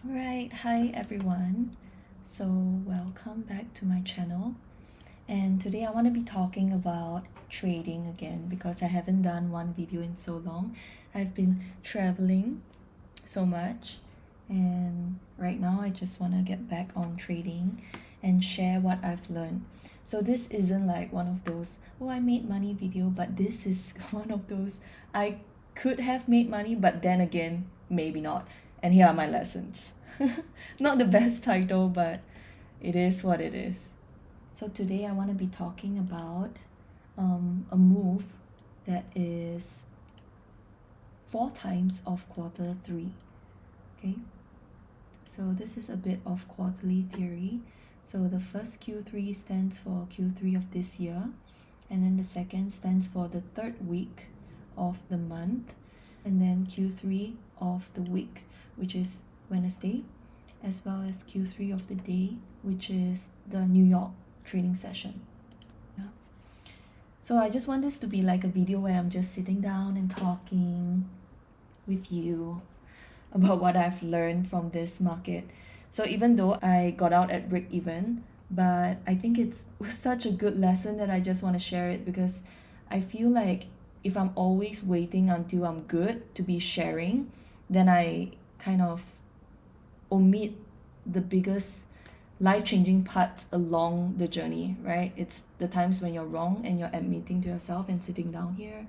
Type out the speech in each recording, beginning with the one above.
Alright, hi everyone. So, welcome back to my channel. And today I want to be talking about trading again because I haven't done one video in so long. I've been traveling so much, and right now I just want to get back on trading and share what I've learned. So, this isn't like one of those, oh, I made money video, but this is one of those, I could have made money, but then again, maybe not. And here are my lessons. Not the best title, but it is what it is. So today I want to be talking about a move that is 4 times of quarter 3. Okay, so this is a bit of quarterly theory. So the first Q3 stands for Q3 of this year, and then the second stands for the third week of the month, and then Q3 of the week, which is Wednesday, as well as Q3 of the day, which is the New York trading session. Yeah. So I just want this to be like a video where I'm just sitting down and talking with you about what I've learned from this market. So even though I got out at break even, but I think it's such a good lesson that I just want to share it, because I feel like if I'm always waiting until I'm good to be sharing, then I kind of omit the biggest life-changing parts along the journey, right? It's the times when you're wrong and you're admitting to yourself and sitting down here,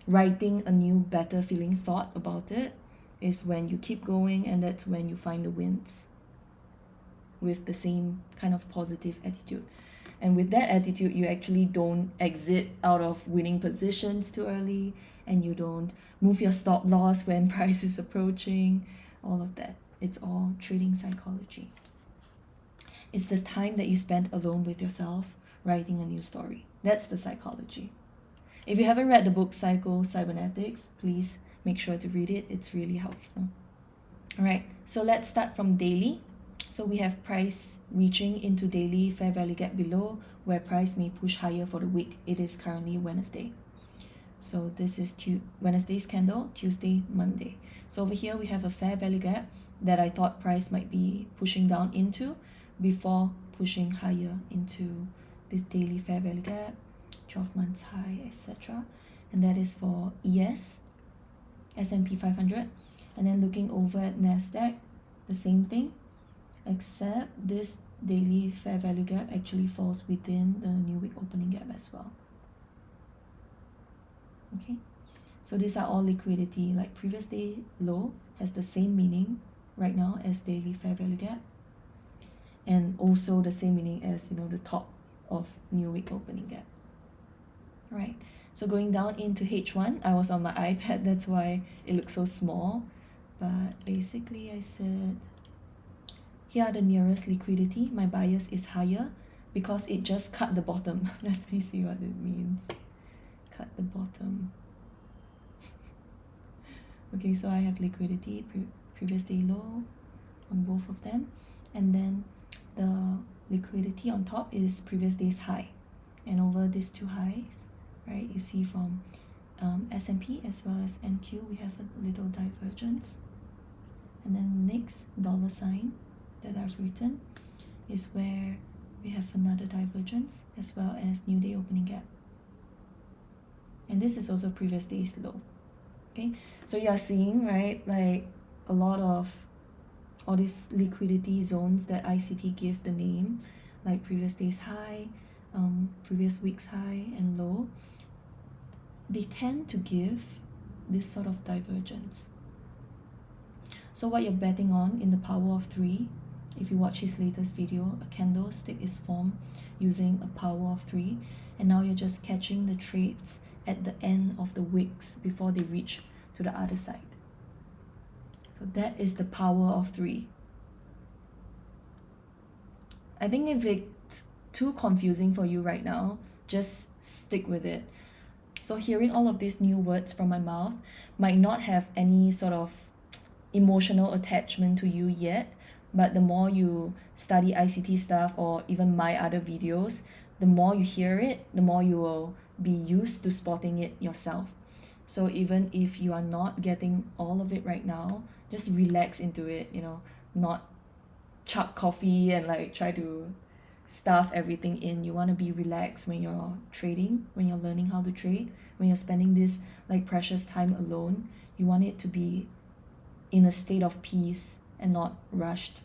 writing a new, better feeling thought about it is when you keep going, and that's when you find the wins with the same kind of positive attitude. And with that attitude, you actually don't exit out of winning positions too early, and you don't move your stop loss when price is approaching, all of that. It's all trading psychology. It's the time that you spend alone with yourself writing a new story. That's the psychology. If you haven't read the book Cybernetics, please make sure to read it. It's really helpful. All right, so let's start from daily. So we have price reaching into daily fair value gap below, where price may push higher for the week. It is currently Wednesday. So this is Wednesday's candle, Tuesday, Monday. So over here we have a fair value gap that I thought price might be pushing down into before pushing higher into this daily fair value gap, 12 months high, etc. And that is for ES, S&P 500. And then looking over at NASDAQ, the same thing, except this daily fair value gap actually falls within the new week opening gap as well. Okay, so these are all liquidity, like previous day low has the same meaning right now as daily fair value gap, and also the same meaning as the top of new week opening gap. Right, so going down into H1, I was on my iPad, that's why it looks so small, but basically I said here are the nearest liquidity. My bias is higher because it just cut the bottom. Let me see what it means. Cut the bottom. Okay, so I have liquidity, previous day low on both of them, and then the liquidity on top is previous day's high, and over these two highs, right, you see from S&P as well as NQ, we have a little divergence. And then next dollar sign that I've written is where we have another divergence as well as new day opening gap, and this is also previous day's low. Okay, so you are seeing, right, like a lot of all these liquidity zones that ICT give the name, like previous day's high, previous week's high and low, they tend to give this sort of divergence. So what you're betting on in the power of 3, if you watch his latest video, a candlestick is formed using a power of 3, and now you're just catching the trades at the end of the wicks before they reach to the other side. So that is the power of 3. I think if it's too confusing for you right now, just stick with it. So hearing all of these new words from my mouth might not have any sort of emotional attachment to you yet, but the more you study ICT stuff or even my other videos, the more you hear it, the more you will be used to spotting it yourself. So even if you are not getting all of it right now, just relax into it, not chug coffee and like try to stuff everything in. You want to be relaxed when you're trading, when you're learning how to trade, when you're spending this like precious time alone. You want it to be in a state of peace and not rushed.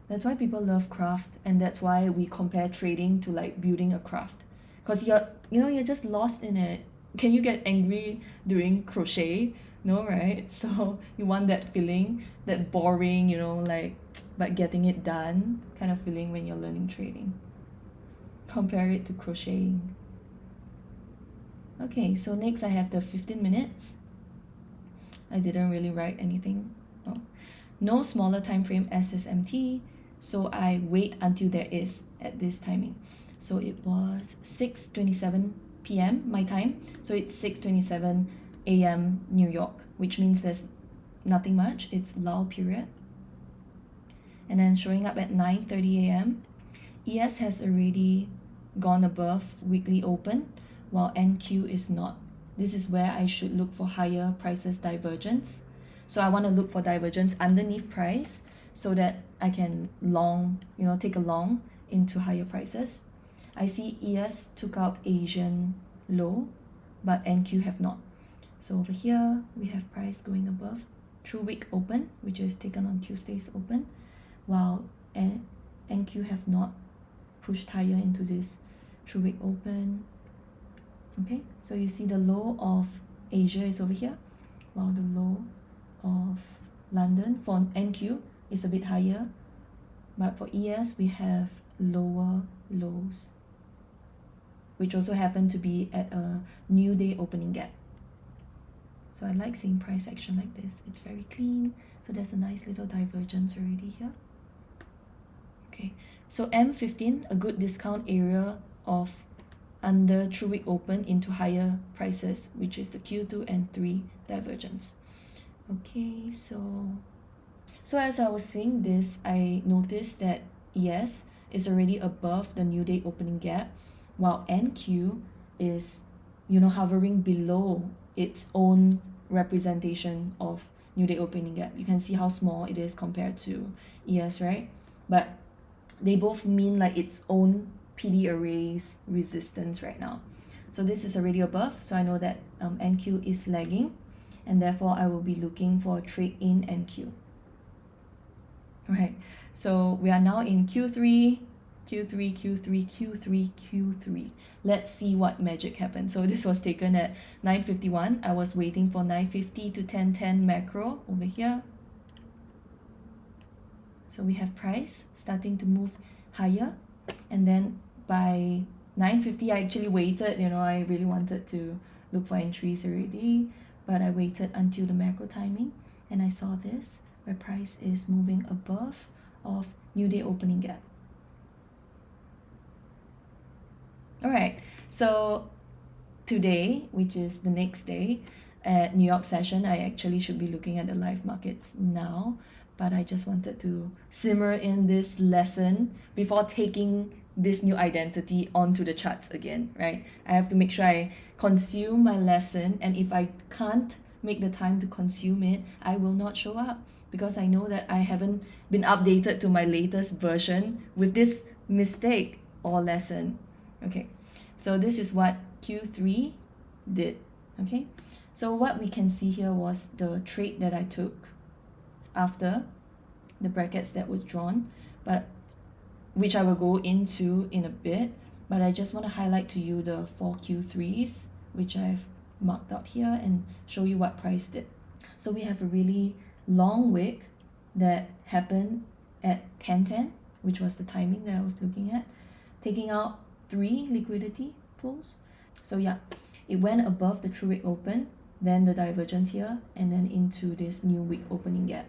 That's why people love craft, and that's why we compare trading to like building a craft, because you're just lost in it. Can you get angry doing crochet? No, right? So you want that feeling, that boring, like but getting it done kind of feeling when you're learning trading. Compare it to crocheting. Okay, so next I have the 15 minutes. I didn't really write anything. Oh. No smaller time frame SSMT, so I wait until there is at this timing. So it was 6:27 p.m. my time, so it's 6:27 a.m. New York, which means there's nothing much. It's lull period. And then showing up at 9:30 a.m. ES has already gone above weekly open, while NQ is not. This is where I should look for higher prices divergence. So I want to look for divergence underneath price so that I can long, take a long into higher prices. I see ES took out Asian low, but NQ have not. So over here, we have price going above true week open, which is taken on Tuesday's open, while NQ have not pushed higher into this true week open. Okay, so you see the low of Asia is over here, while the low of London for NQ is a bit higher, but for ES we have lower lows, which also happen to be at a new day opening gap. So I like seeing price action like this. It's very clean, so there's a nice little divergence already here. Okay, so M15, a good discount area of under true week open into higher prices, which is the Q2 and 3 divergence. Okay, so as I was seeing this, I noticed that ES is already above the new day opening gap, while NQ is hovering below its own representation of new day opening gap. You can see how small it is compared to ES, right? But they both mean like its own PDArrays resistance right now. So this is already above, so I know that NQ is lagging, and therefore I will be looking for a trade in NQ. Alright, so we are now in Q3. Let's see what magic happened. So this was taken at 9:51. I was waiting for 9:50 to 10:10 macro over here. So we have price starting to move higher, and then by 9:50 I actually waited. I really wanted to look for entries already, but I waited until the macro timing, and I saw this where price is moving above of new day opening gap. Alright, so today, which is the next day at New York session, I actually should be looking at the live markets now, but I just wanted to simmer in this lesson before taking this new identity onto the charts again, right? I have to make sure I consume my lesson, and if I can't make the time to consume it, I will not show up, because I know that I haven't been updated to my latest version with this mistake or lesson. Okay, so this is what Q3 did. Okay, so what we can see here was the trade that I took after the brackets that was drawn, but which I will go into in a bit, but I just want to highlight to you the 4 Q3s, which I've marked out here, and show you what price did. So we have a really long wick that happened at 10:10, which was the timing that I was looking at, taking out 3 liquidity pools. So yeah, it went above the true week open, then the divergence here, and then into this new week opening gap,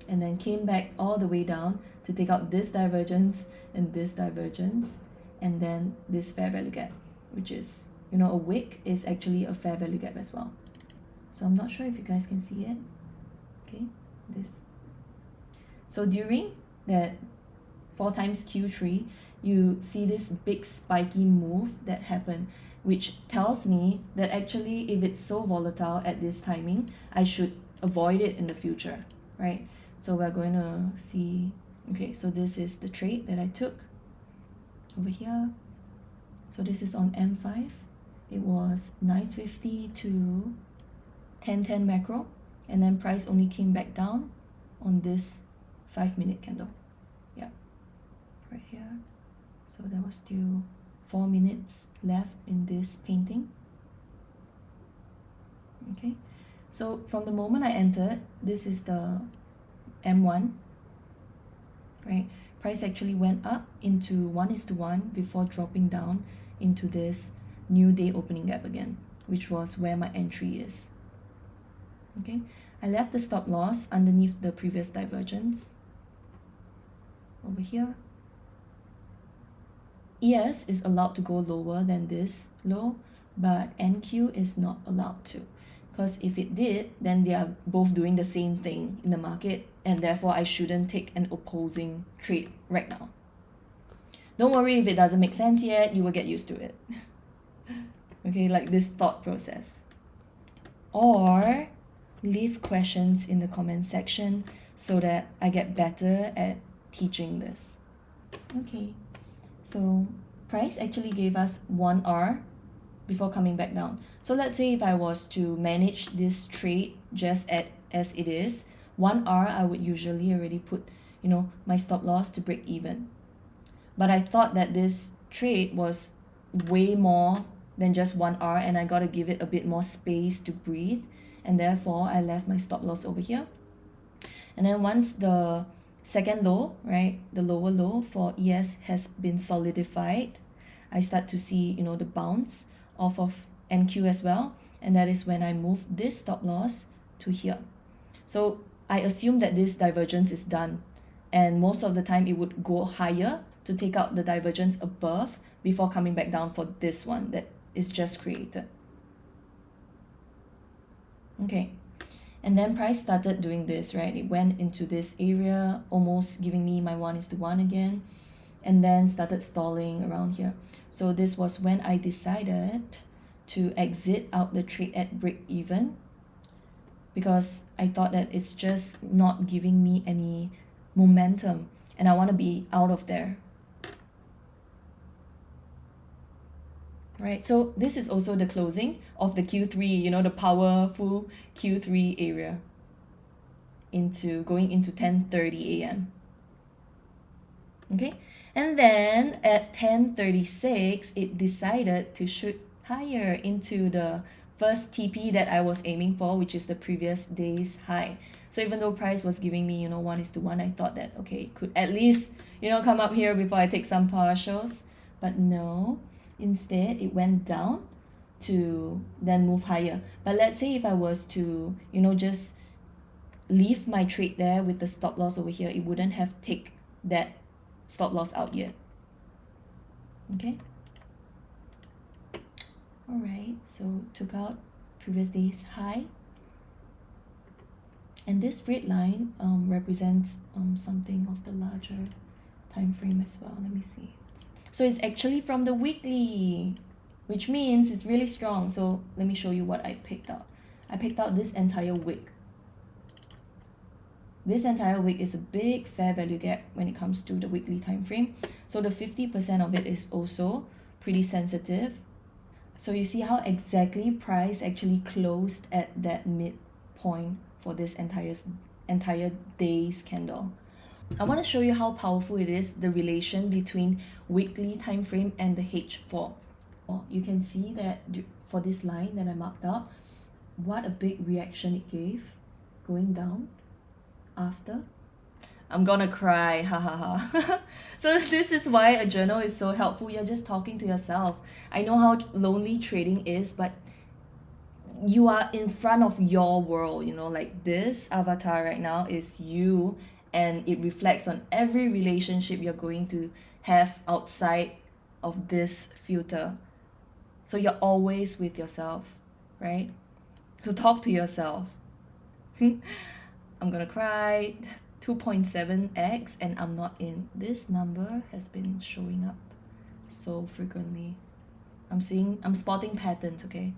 and then came back all the way down to take out this divergence and this divergence, and then this fair value gap, which is, a wick is actually a fair value gap as well. So I'm not sure if you guys can see it. Okay, this. So during that 4 times Q3, you see this big spiky move that happened, which tells me that actually if it's so volatile at this timing, I should avoid it in the future, right? So we're going to see, okay, so this is the trade that I took over here. So this is on M5. It was 950 to 1010 macro, and then price only came back down on this 5-minute candle. Yeah, right here. So there was still 4 minutes left in this painting. Okay, so from the moment I entered, this is the M1, right? Price actually went up into 1:1 before dropping down into this new day opening gap again, which was where my entry is. Okay, I left the stop loss underneath the previous divergence over here. ES is allowed to go lower than this low, but NQ is not allowed to, because if it did, then they are both doing the same thing in the market, and therefore I shouldn't take an opposing trade right now. Don't worry if it doesn't make sense yet, you will get used to it. Okay, like this thought process. Or leave questions in the comment section so that I get better at teaching this. Okay, so price actually gave us 1R before coming back down. So let's say if I was to manage this trade just as it is, 1R I would usually already put, you know, my stop loss to break even. But I thought that this trade was way more than just 1R, and I got to give it a bit more space to breathe, and therefore I left my stop loss over here. And then once the second low, right, the lower low for ES has been solidified, I start to see, you know, the bounce off of NQ as well, and that is when I move this stop loss to here. So I assume that this divergence is done, and most of the time it would go higher to take out the divergence above before coming back down for this one that is just created. Okay, and then price started doing this, right? It went into this area, almost giving me my 1:1 again, and then started stalling around here. So this was when I decided to exit out the trade at break even, because I thought that it's just not giving me any momentum and I want to be out of there. Right, so this is also the closing of the Q3, you know, the powerful Q3 area going into 10:30 a.m. Okay, and then at 10:36 it decided to shoot higher into the first TP that I was aiming for, which is the previous day's high. So even though price was giving me, you know, 1:1, I thought that, okay, it could at least, you know, come up here before I take some partials. But no, instead it went down to then move higher. But let's say if I was to, you know, just leave my trade there with the stop loss over here, it wouldn't have take that stop loss out yet. Okay, all right, so took out previous day's high, and this red line represents something of the larger time frame as well. Let me see. So it's actually from the weekly, which means it's really strong. So let me show you what I picked out. I picked out this entire wick. This entire wick is a big fair value gap when it comes to the weekly time frame. So the 50% of it is also pretty sensitive. So you see how exactly price actually closed at that midpoint for this entire day's candle. I want to show you how powerful it is, the relation between weekly time frame and the H4. You can see that for this line that I marked out, what a big reaction it gave going down after. I'm gonna cry, ha ha ha. So this is why a journal is so helpful. You're just talking to yourself. I know how lonely trading is, but you are in front of your world, you know, like this avatar right now is you, and it reflects on every relationship you're going to have outside of this filter. So you're always with yourself, right? So talk to yourself. I'm gonna cry. 2.7x, and I'm not in. This number has been showing up so frequently. I'm spotting patterns, okay?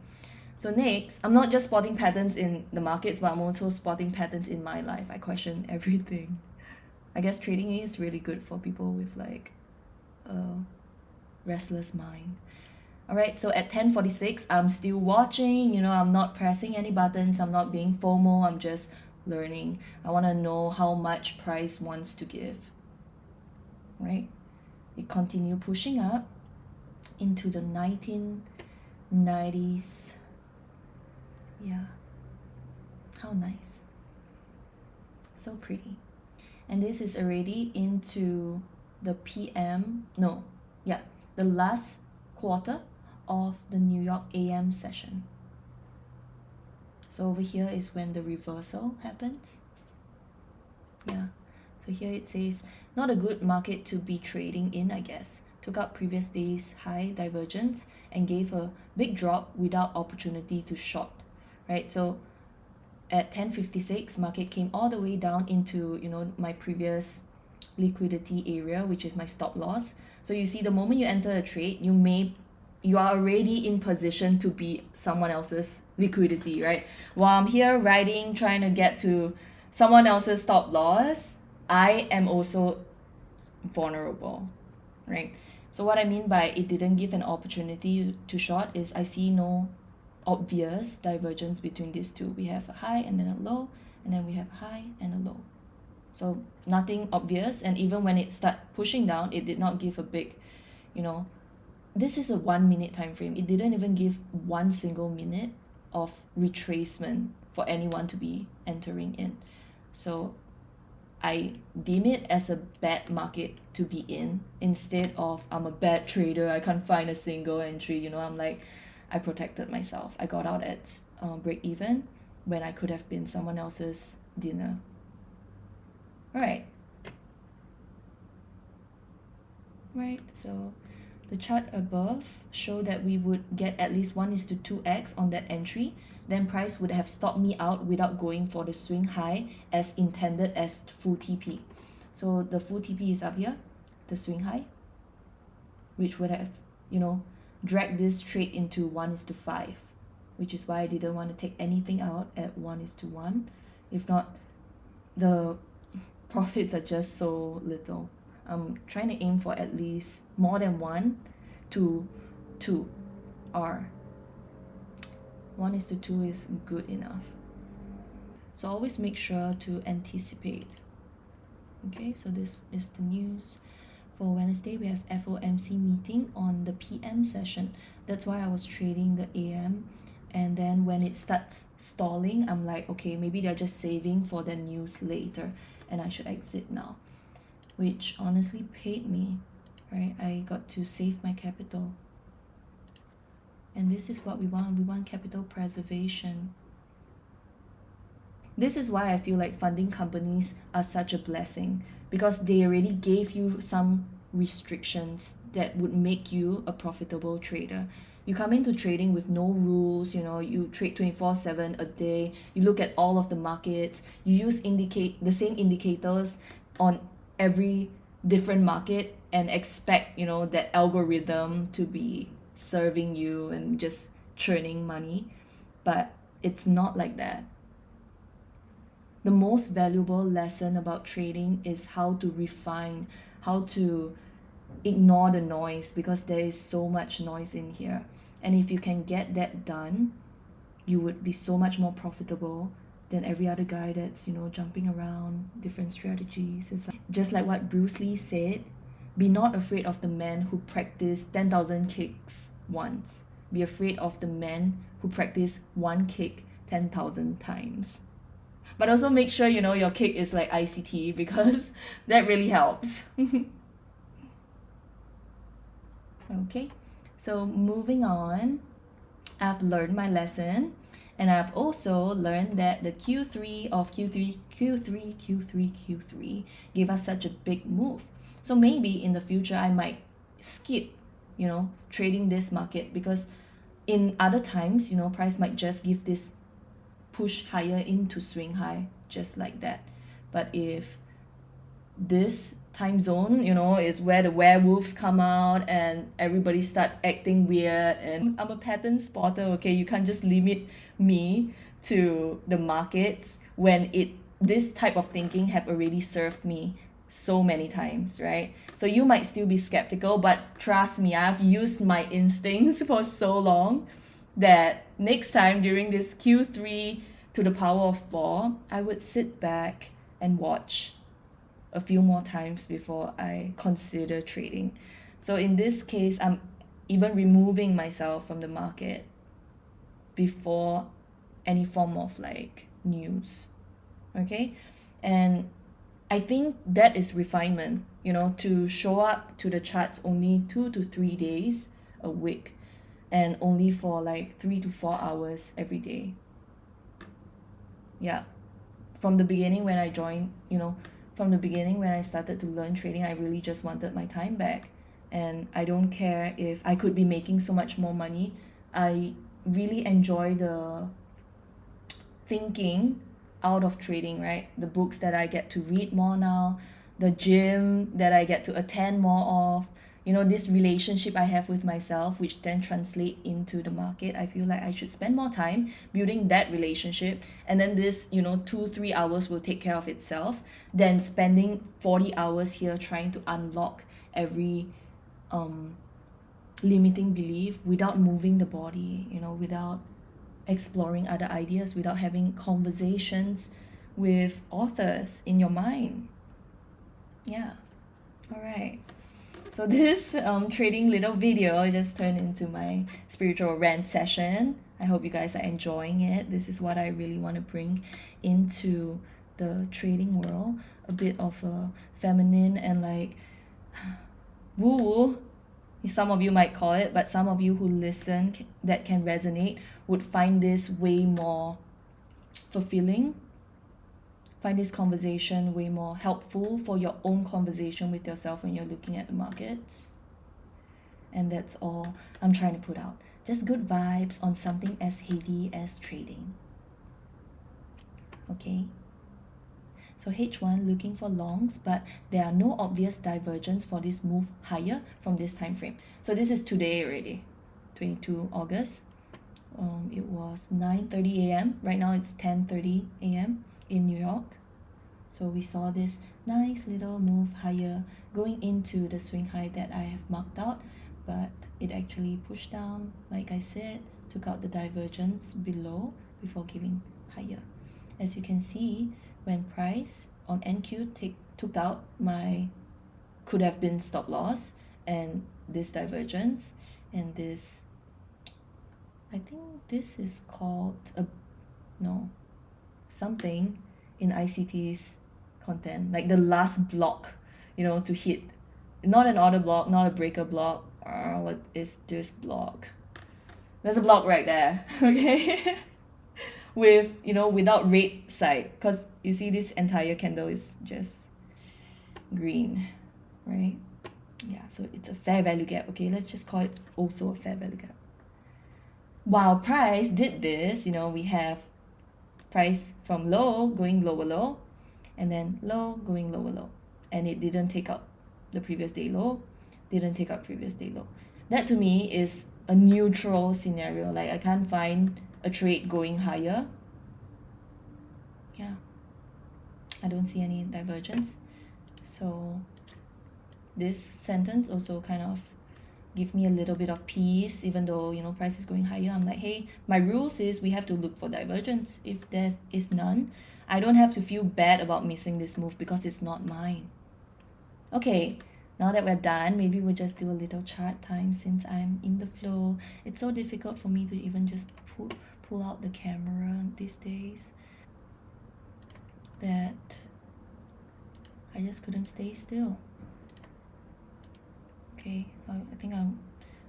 So next, I'm not just spotting patterns in the markets, but I'm also spotting patterns in my life. I question everything. I guess trading is really good for people with like a restless mind. All right, so at 10:46, I'm still watching, I'm not pressing any buttons, I'm not being FOMO, I'm just learning. I want to know how much price wants to give, right? It continue pushing up into the 1990s. Yeah, how nice. So pretty. And this is already into the the last quarter of the New York AM session. So over here is when the reversal happens. Yeah, so here it says, not a good market to be trading in, I guess. Took out previous day's high divergence and gave a big drop without opportunity to short, right? So at 10:56, market came all the way down into, my previous liquidity area, which is my stop loss. So you see, the moment you enter a trade, you are already in position to be someone else's liquidity, right? While I'm here riding, trying to get to someone else's stop loss, I am also vulnerable, right? So what I mean by it didn't give an opportunity to short is I see no obvious divergence between these two. We have a high and then a low, and then we have a high and a low. So nothing obvious, and even when it start pushing down, it did not give a big, this is a 1 minute time frame. It didn't even give 1 single minute of retracement for anyone to be entering in. So I deem it as a bad market to be in, instead of I'm a bad trader, I can't find a single entry. I'm like, I protected myself. I got out at break even when I could have been someone else's dinner. All right. Right, so the chart above show that we would get at least 1:2x on that entry. Then price would have stopped me out without going for the swing high as intended as full TP. So the full TP is up here, the swing high, which would have, dragged this trade into 1:5, which is why I didn't want to take anything out at 1:1. If not, the profits are just so little. I'm trying to aim for at least more than 1 to 2 R. 1:2 is good enough. So always make sure to anticipate. Okay, so this is the news. For Wednesday, we have FOMC meeting on the PM session. That's why I was trading the AM. And then when it starts stalling, I'm like, okay, maybe they're just saving for the news later and I should exit now, which honestly paid me, right? I got to save my capital. And this is what we want. We want capital preservation. This is why I feel like funding companies are such a blessing, because they already gave you some restrictions that would make you a profitable trader. You come into trading with no rules, you trade 24/7 a day, you look at all of the markets, you use the same indicators on every different market and expect, that algorithm to be serving you and just churning money. But it's not like that. The most valuable lesson about trading is how to refine, how to ignore the noise, because there is so much noise in here. And if you can get that done, you would be so much more profitable than every other guy that's, jumping around different strategies. It's just like what Bruce Lee said, be not afraid of the man who practiced 10,000 kicks once. Be afraid of the man who practiced one kick 10,000 times. But also make sure, your kick is like ICT, because that really helps. Okay, so moving on, I've learned my lesson, and I've also learned that the Q3 gave us such a big move. So maybe in the future I might skip, trading this market, because in other times, price might just give this push higher into swing high just like that. But if this time zone, you know, is where the werewolves come out and everybody start acting weird. And I'm a pattern spotter, okay? You can't just limit me to the markets when this type of thinking have already served me so many times, right? So you might still be skeptical, but trust me, I've used my instincts for so long that next time during this Q3 to the power of 4, I would sit back and watch a few more times before I consider trading. So in this case, I'm even removing myself from the market before any form of like news. Okay? And I think that is refinement, you know, to show up to the charts only 2 to 3 days a week and only for like 3 to 4 hours every day. Yeah. From the beginning when I joined, you know, from the beginning when I started to learn trading, I really just wanted my time back. And I don't care if I could be making so much more money. I really enjoy the thinking out of trading, right? The books that I get to read more now, the gym that I get to attend more of, you know, this relationship I have with myself, which then translate into the market. I feel like I should spend more time building that relationship, and then this, you know, 2-3 hours will take care of itself, than spending 40 hours here trying to unlock every limiting belief without moving the body, you know, without exploring other ideas, without having conversations with authors in your mind. Yeah. All right. So this trading little video just turned into my spiritual rant session. I hope you guys are enjoying it. This is what I really want to bring into the trading world. A bit of a feminine and like woo-woo, some of you might call it, but some of you who listen that can resonate would find this way more fulfilling, find this conversation way more helpful for your own conversation with yourself when you're looking at the markets. And that's all I'm trying to put out. Just good vibes on something as heavy as trading. Okay? So H1 looking for longs, but there are no obvious divergence for this move higher from this time frame. So this is today already, 22 August. It was 9:30 a.m. Right now it's 10:30 a.m. in New York. So we saw this nice little move higher going into the swing high that I have marked out, but it actually pushed down, like I said, took out the divergence below before giving higher. As you can see, when price on NQ took out my could have been stop loss and this divergence and this, I think this is called something in ICT's content, like the last block, you know, to hit, not an order block, not a breaker block. What is this block? There's a block right there. Okay. With, you know, without red side, because you see this entire candle is just green, right? Yeah, so it's a fair value gap. Okay, let's just call it also a fair value gap. While price did this, you know, we have price from low going lower low, and then low going lower low, and it didn't take out the previous day low, didn't take out previous day low. That to me is a neutral scenario. Like I can't find a trade going higher. Yeah, I don't see any divergence. So this sentence also kind of give me a little bit of peace, even though, you know, price is going higher. I'm like, hey, my rules is we have to look for divergence. If there is none, I don't have to feel bad about missing this move because it's not mine. Okay, now that we're done, maybe we'll just do a little chart time since I'm in the flow. It's so difficult for me to even just pull out the camera these days that I just couldn't stay still. Okay, I think I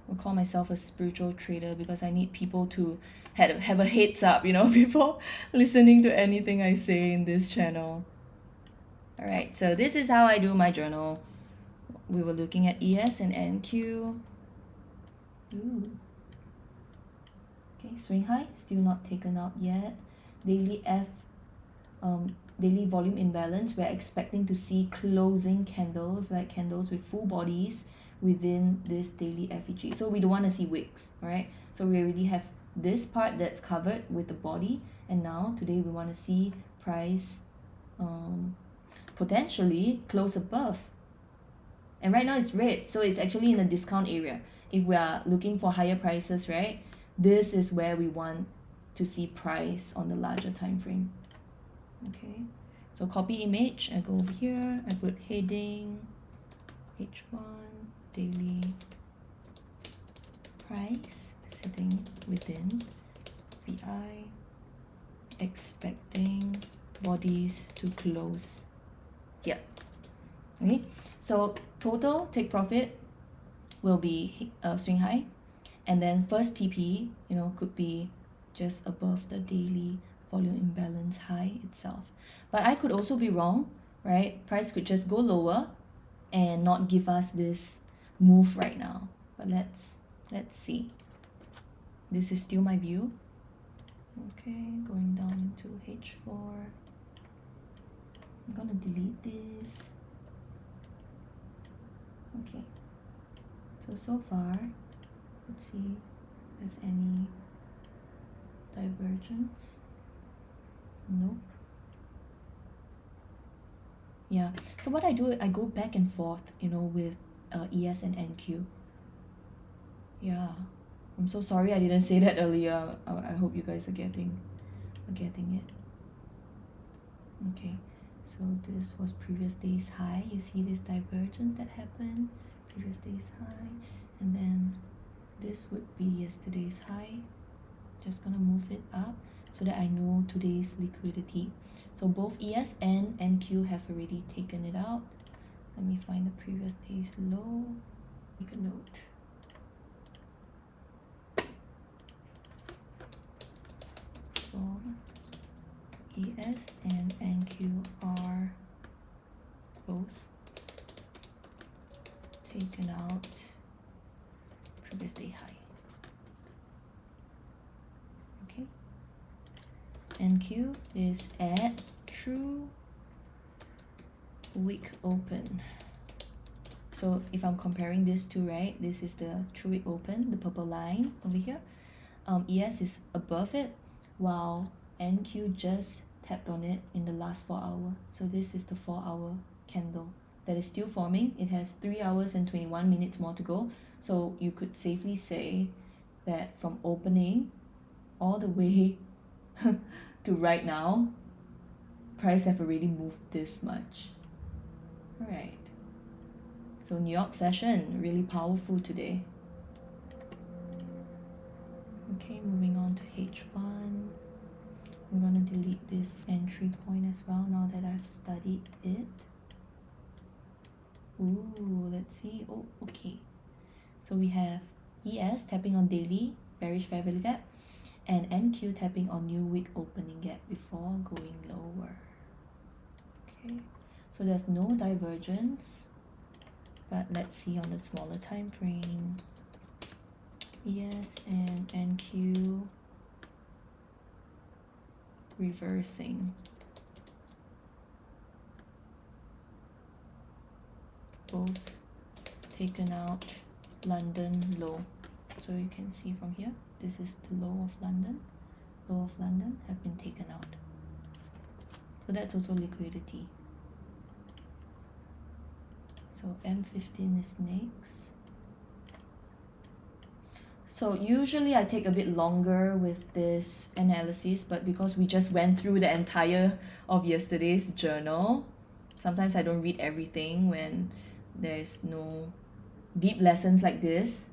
will call myself a spiritual trader because I need people to have a heads up, you know, before listening to anything I say in this channel. Alright, so this is how I do my journal. We were looking at ES and NQ. Ooh. Okay, swing high, still not taken out yet. Daily F, daily volume imbalance, we're expecting to see closing candles, like candles with full bodies within this daily FEG. So we don't want to see wicks, right? So we already have this part that's covered with the body, and now today we want to see price potentially close above. And right now it's red, so it's actually in a discount area. If we are looking for higher prices, right, this is where we want to see price on the larger time frame. Okay, so copy image, I go over here, I put heading H1 daily price sitting within VI, expecting bodies to close here. Okay, so total take profit will be swing high, and then first TP, you know, could be just above the daily volume imbalance high itself. But I could also be wrong, right? Price could just go lower and not give us this move right now. But let's see. This is still my view. Okay, going down into H4. I'm gonna delete this. Okay, so far, let's see if there's any divergence. Nope. Yeah, so what I do, I go back and forth, you know, with ES and NQ. Yeah, I'm so sorry I didn't say that earlier. I hope you guys are getting it. Okay, so this was previous day's high. You see this divergence that happened, previous day's high, and then this would be yesterday's high. Just gonna move it up so that I know today's liquidity. So both ES and NQ have already taken it out. Let me find the previous day's low, make a note. So ES and NQ are both taken out previous day high. Okay, NQ is at true week open. So if I'm comparing these two, right, this is the true week open, the purple line over here. ES is above it, while NQ just tapped on it in the last 4 hours. So this is the 4-hour candle that is still forming. It has 3 hours and 21 minutes more to go. So you could safely say that from opening all the way to right now, price have already moved this much. All right. So New York session, really powerful today. Okay, moving on to H1. I'm gonna delete this entry point as well now that I've studied it. Ooh, let's see. Oh, okay. So we have ES tapping on daily, bearish fair value gap, and NQ tapping on new week opening gap before going lower. Okay, so there's no divergence, but let's see on the smaller time frame. ES and NQ reversing. Both taken out London low. So you can see from here, this is the low of London. Low of London have been taken out. So that's also liquidity. So M15 is next. So usually I take a bit longer with this analysis, but because we just went through the entire of yesterday's journal, sometimes I don't read everything when there's no deep lessons like this,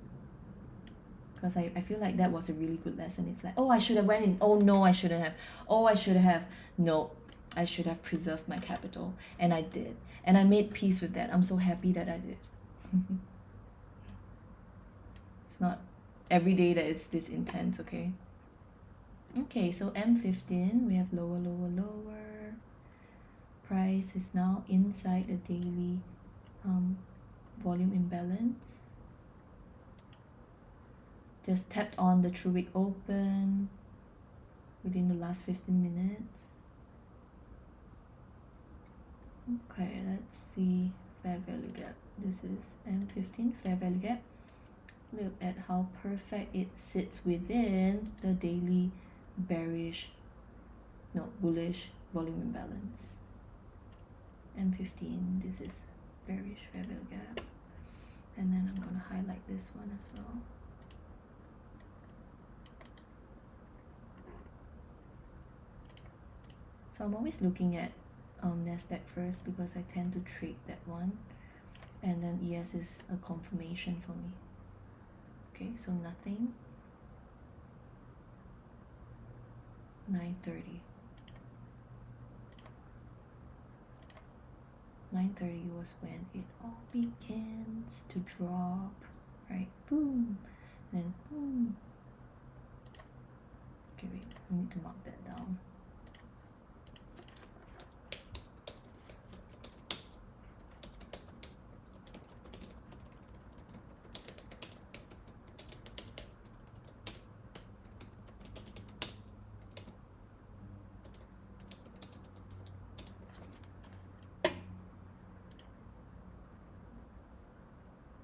because I feel like that was a really good lesson. It's like, oh, I should have went in. Oh no, I shouldn't have. Oh, I should have. No, I should have preserved my capital, and I did, and I made peace with that. I'm so happy that I did. It's not every day that it's this intense. Okay, so M15, we have lower, lower, lower. Price is now inside the daily volume imbalance. Just tapped on the true week open within the last 15 minutes. Okay, let's see fair value gap. This is M15 fair value gap. Look at how perfect it sits within the daily bullish volume imbalance. M15, this is bearish fair value gap. And then I'm going to highlight this one as well. So I'm always looking at Nasdaq first because I tend to trade that one. And then ES is a confirmation for me. Okay, so nothing. 9:30. 9:30 was when it all begins to drop, right? Boom, then boom. Okay, wait, I need to mark that down.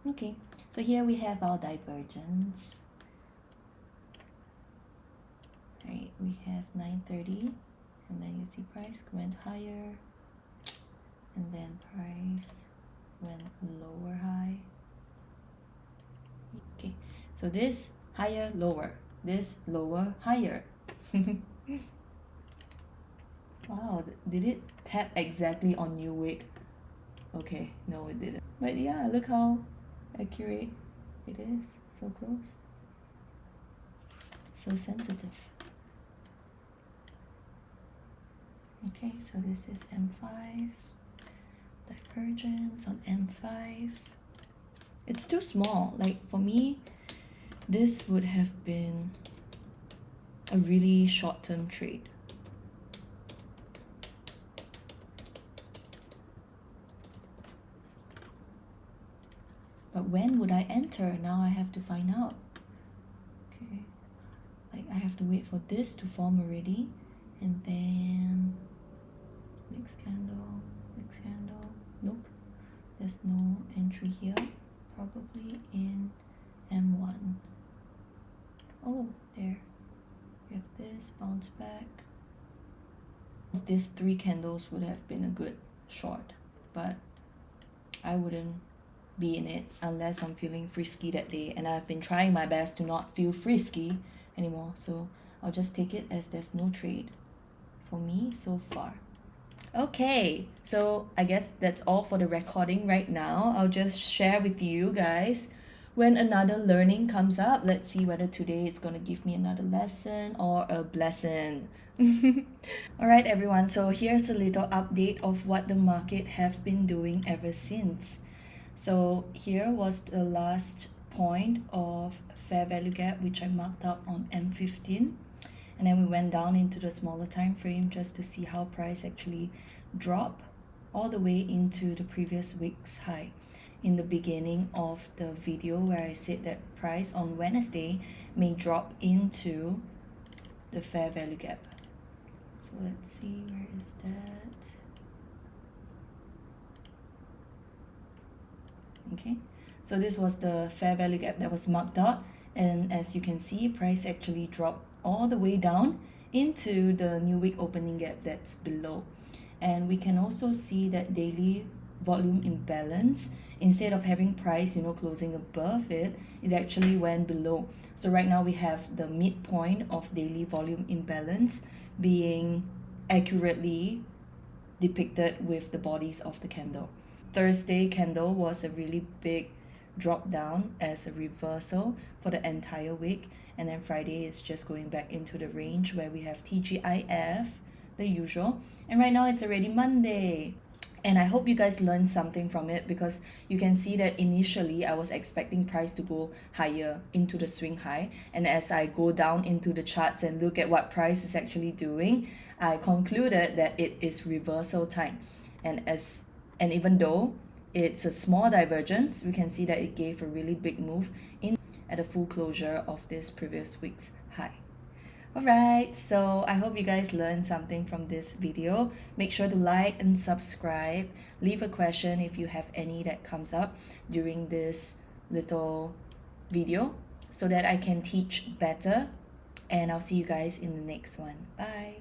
Okay, so here we have our divergence. Right, we have 9:30, and then you see price went higher, and then price went lower high. Okay, so this higher, lower, this lower, higher. Wow, did it tap exactly on new wick? Okay, no it didn't. But yeah, look how accurate it is. So close. So sensitive. Okay, so this is M5. Divergence on M5. It's too small. Like for me, this would have been a really short-term trade. But when would I enter? Now I have to find out. Okay, like I have to wait for this to form already, and then next candle, nope, there's no entry here, probably in M1. Oh, there, we have this bounce back. These 3 candles would have been a good short, but I wouldn't be in it unless I'm feeling frisky that day, and I've been trying my best to not feel frisky anymore, so I'll just take it as there's no trade for me so far. Okay, so I guess that's all for the recording right now. I'll just share with you guys when another learning comes up. Let's see whether today it's going to give me another lesson or a blessing. Alright everyone, so here's a little update of what the market have been doing ever since. So here was the last point of fair value gap, which I marked up on M15, and then we went down into the smaller time frame just to see how price actually drop all the way into the previous week's high. In the beginning of the video where I said that price on Wednesday may drop into the fair value gap. So let's see, where is that? Okay, so this was the fair value gap that was marked out, and as you can see, price actually dropped all the way down into the new week opening gap that's below. And we can also see that daily volume imbalance, instead of having price closing above it, it actually went below. So right now we have the midpoint of daily volume imbalance being accurately depicted with the bodies of the candle. Thursday candle was a really big drop down as a reversal for the entire week, and then Friday is just going back into the range where we have TGIF, the usual, and right now it's already Monday. And I hope you guys learned something from it, because you can see that initially I was expecting price to go higher into the swing high, and as I go down into the charts and look at what price is actually doing, I concluded that it is reversal time. And even though it's a small divergence, we can see that it gave a really big move in at the full closure of this previous week's high. Alright, so I hope you guys learned something from this video. Make sure to like and subscribe. Leave a question if you have any that comes up during this little video so that I can teach better. And I'll see you guys in the next one. Bye.